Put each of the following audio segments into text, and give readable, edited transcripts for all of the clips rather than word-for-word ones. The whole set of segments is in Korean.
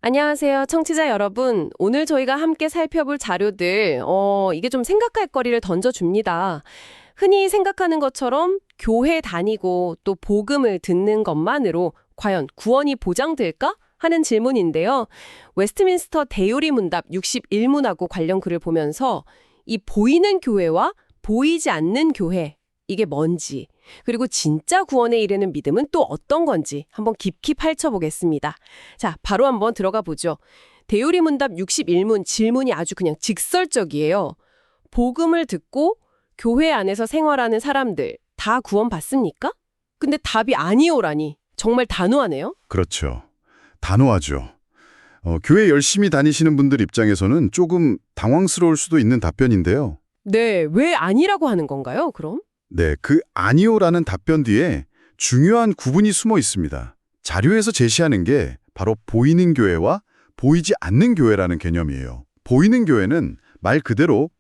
안녕하세요, 청취자 여러분. 오늘 저희가 함께 살펴볼 자료들, 이게 좀 생각할 거리를 던져줍니다. 흔히 생각하는 것처럼 교회 다니고 또 복음을 듣는 것만으로 과연 구원이 보장될까? 하는 질문인데요. 웨스트민스터 대요리 문답 61문하고 관련 글을 보면서 이 보이는 교회와 보이지 않는 교회, 이게 뭔지, 그리고 진짜 구원에 이르는 믿음은 또 어떤 건지 한번 깊이 파헤쳐보겠습니다. 자, 바로 한번 들어가 보죠. 대요리 문답 61문 질문이 아주 그냥 직설적이에요. 복음을 듣고 교회 안에서 생활하는 사람들 다 구원받습니까? 근데 답이 아니오라니 정말 단호하네요. 그렇죠. 단호하죠. 교회 열심히 다니시는 분들 입장에서는 조금 당황스러울 수도 있는 답변인데요. 네, 왜 아니라고 하는 건가요, 그럼? 네, 그 아니오라는 답변 뒤에 중요한 구분이 숨어 있습니다. 자료에서 제시하는 게 바로 보이는 교회와 보이지 않는 교회라는 개념이에요. 보이는 교회는 말 그대로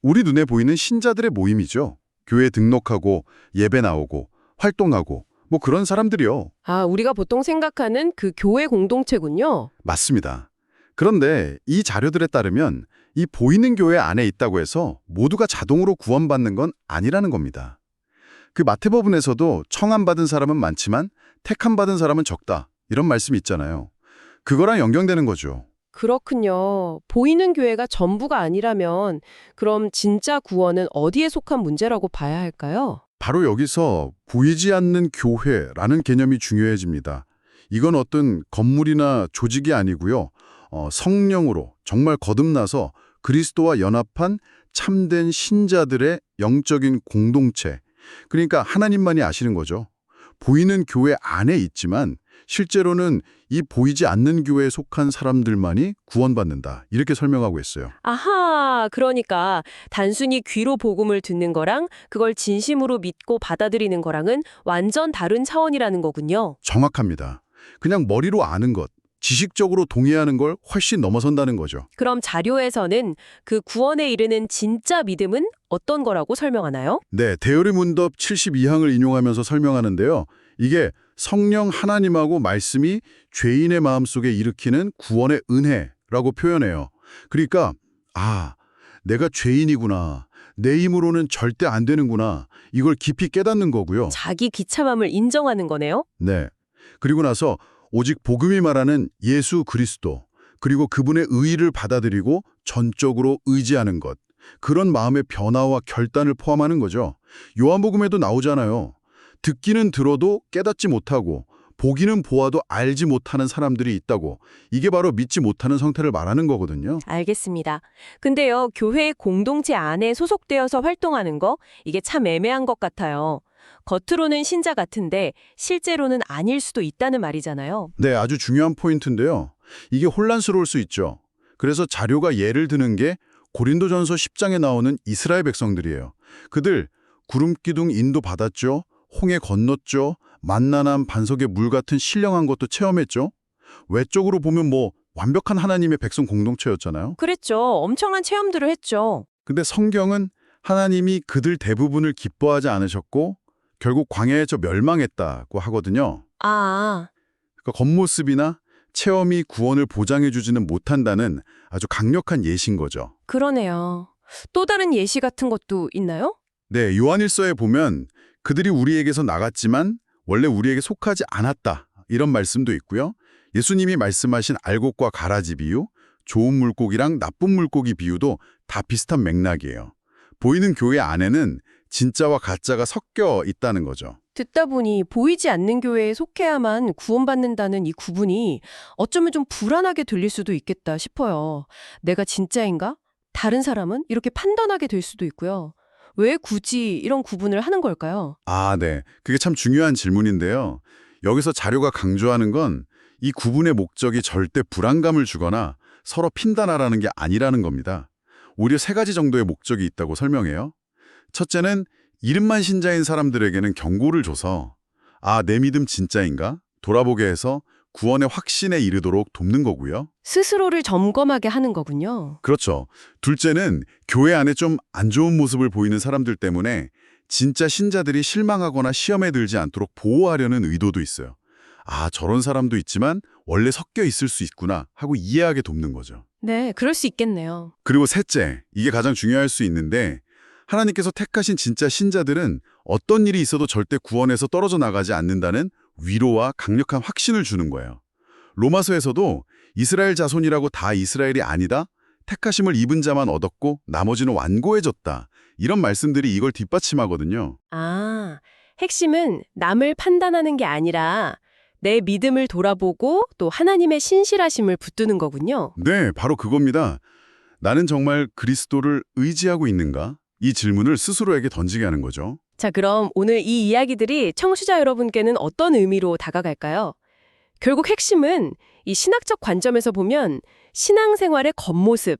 우리 눈에 보이는 신자들의 모임이죠. 교회 등록하고 예배 나오고 활동하고 뭐 그런 사람들이요. 아, 우리가 보통 생각하는 그 교회 공동체군요. 맞습니다. 그런데 이 자료들에 따르면 이 보이는 교회 안에 있다고 해서 모두가 자동으로 구원받는 건 아니라는 겁니다. 그 마태복음에서도 청함받은 사람은 많지만 택함받은 사람은 적다. 이런 말씀이 있잖아요. 그거랑 연결되는 거죠. 그렇군요. 보이는 교회가 전부가 아니라면 그럼 진짜 구원은 어디에 속한 문제라고 봐야 할까요? 바로 여기서 보이지 않는 교회라는 개념이 중요해집니다. 이건 어떤 건물이나 조직이 아니고요. 성령으로 정말 거듭나서 그리스도와 연합한 참된 신자들의 영적인 공동체. 그러니까 하나님만이 아시는 거죠. 보이는 교회 안에 있지만 실제로는 이 보이지 않는 교회에 속한 사람들만이 구원받는다. 이렇게 설명하고 있어요. 아하, 그러니까 단순히 귀로 복음을 듣는 거랑 그걸 진심으로 믿고 받아들이는 거랑은 완전 다른 차원이라는 거군요. 정확합니다. 그냥 머리로 아는 것, 지식적으로 동의하는 걸 훨씬 넘어선다는 거죠. 그럼 자료에서는 그 구원에 이르는 진짜 믿음은 어떤 거라고 설명하나요? 네, 대요리 문답 72항을 인용하면서 설명하는데요. 이게 성령 하나님하고 말씀이 죄인의 마음속에 일으키는 구원의 은혜라고 표현해요. 그러니까 내가 죄인이구나. 내 힘으로는 절대 안 되는구나. 이걸 깊이 깨닫는 거고요. 자기 기참함을 인정하는 거네요? 네. 그리고 나서 오직 복음이 말하는 예수 그리스도, 그리고 그분의 의의를 받아들이고 전적으로 의지하는 것. 그런 마음의 변화와 결단을 포함하는 거죠. 요한복음에도 나오잖아요. 듣기는 들어도 깨닫지 못하고 보기는 보아도 알지 못하는 사람들이 있다고. 이게 바로 믿지 못하는 상태를 말하는 거거든요. 알겠습니다. 근데요, 교회 공동체 안에 소속되어서 활동하는 거, 이게 참 애매한 것 같아요. 겉으로는 신자 같은데 실제로는 아닐 수도 있다는 말이잖아요. 네, 아주 중요한 포인트인데요. 이게 혼란스러울 수 있죠. 그래서 자료가 예를 드는 게 고린도전서 10장에 나오는 이스라엘 백성들이에요. 그들 구름기둥 인도 받았죠. 홍해 건넜죠. 만나남 반석의 물 같은 신령한 것도 체험했죠. 외적으로 보면 완벽한 하나님의 백성 공동체였잖아요. 그랬죠. 엄청난 체험들을 했죠. 근데 성경은 하나님이 그들 대부분을 기뻐하지 않으셨고 결국 광야에서 멸망했다고 하거든요. 아, 그러니까 겉모습이나 체험이 구원을 보장해주지는 못한다는 아주 강력한 예시인 거죠. 그러네요. 또 다른 예시 같은 것도 있나요? 네, 요한일서에 보면 그들이 우리에게서 나갔지만 원래 우리에게 속하지 않았다. 이런 말씀도 있고요. 예수님이 말씀하신 알곡과 가라지 비유, 좋은 물고기랑 나쁜 물고기 비유도 다 비슷한 맥락이에요. 보이는 교회 안에는 진짜와 가짜가 섞여 있다는 거죠. 듣다 보니 보이지 않는 교회에 속해야만 구원받는다는 이 구분이 어쩌면 좀 불안하게 들릴 수도 있겠다 싶어요. 내가 진짜인가? 다른 사람은? 이렇게 판단하게 될 수도 있고요. 왜 굳이 이런 구분을 하는 걸까요? 네. 그게 참 중요한 질문인데요. 여기서 자료가 강조하는 건 이 구분의 목적이 절대 불안감을 주거나 서로 핀단하라는 게 아니라는 겁니다. 오히려 세 가지 정도의 목적이 있다고 설명해요. 첫째는 이름만 신자인 사람들에게는 경고를 줘서 내 믿음 진짜인가? 돌아보게 해서 구원의 확신에 이르도록 돕는 거고요. 스스로를 점검하게 하는 거군요. 그렇죠. 둘째는 교회 안에 좀 안 좋은 모습을 보이는 사람들 때문에 진짜 신자들이 실망하거나 시험에 들지 않도록 보호하려는 의도도 있어요. 저런 사람도 있지만 원래 섞여 있을 수 있구나 하고 이해하게 돕는 거죠. 네, 그럴 수 있겠네요. 그리고 셋째, 이게 가장 중요할 수 있는데 하나님께서 택하신 진짜 신자들은 어떤 일이 있어도 절대 구원에서 떨어져 나가지 않는다는 위로와 강력한 확신을 주는 거예요. 로마서에서도 이스라엘 자손이라고 다 이스라엘이 아니다, 택하심을 입은 자만 얻었고 나머지는 완고해졌다. 이런 말씀들이 이걸 뒷받침하거든요. 아, 핵심은 남을 판단하는 게 아니라 내 믿음을 돌아보고 또 하나님의 신실하심을 붙드는 거군요. 네, 바로 그겁니다. 나는 정말 그리스도를 의지하고 있는가? 이 질문을 스스로에게 던지게 하는 거죠. 자, 그럼 오늘 이 이야기들이 청취자 여러분께는 어떤 의미로 다가갈까요? 결국 핵심은 이 신학적 관점에서 보면 신앙생활의 겉모습,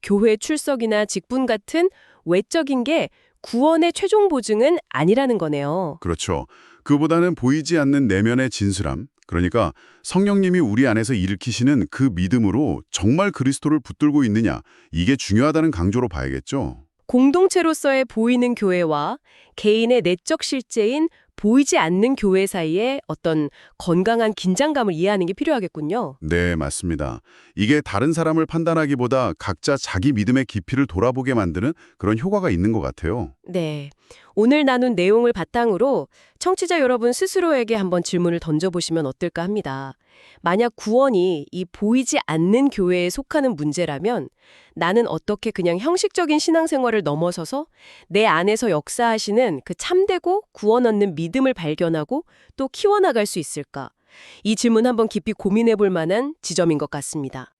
교회 출석이나 직분 같은 외적인 게 구원의 최종 보증은 아니라는 거네요. 그렇죠. 그보다는 보이지 않는 내면의 진실함, 그러니까 성령님이 우리 안에서 일으키시는 그 믿음으로 정말 그리스도를 붙들고 있느냐, 이게 중요하다는 강조로 봐야겠죠. 공동체로서의 보이는 교회와 개인의 내적 실제인 보이지 않는 교회 사이에 어떤 건강한 긴장감을 이해하는 게 필요하겠군요. 네, 맞습니다. 이게 다른 사람을 판단하기보다 각자 자기 믿음의 깊이를 돌아보게 만드는 그런 효과가 있는 것 같아요. 네. 오늘 나눈 내용을 바탕으로 청취자 여러분 스스로에게 한번 질문을 던져보시면 어떨까 합니다. 만약 구원이 이 보이지 않는 교회에 속하는 문제라면 나는 어떻게 그냥 형식적인 신앙생활을 넘어서서 내 안에서 역사하시는 그 참되고 구원 얻는 믿음을 발견하고 또 키워나갈 수 있을까? 이 질문 한번 깊이 고민해 볼 만한 지점인 것 같습니다.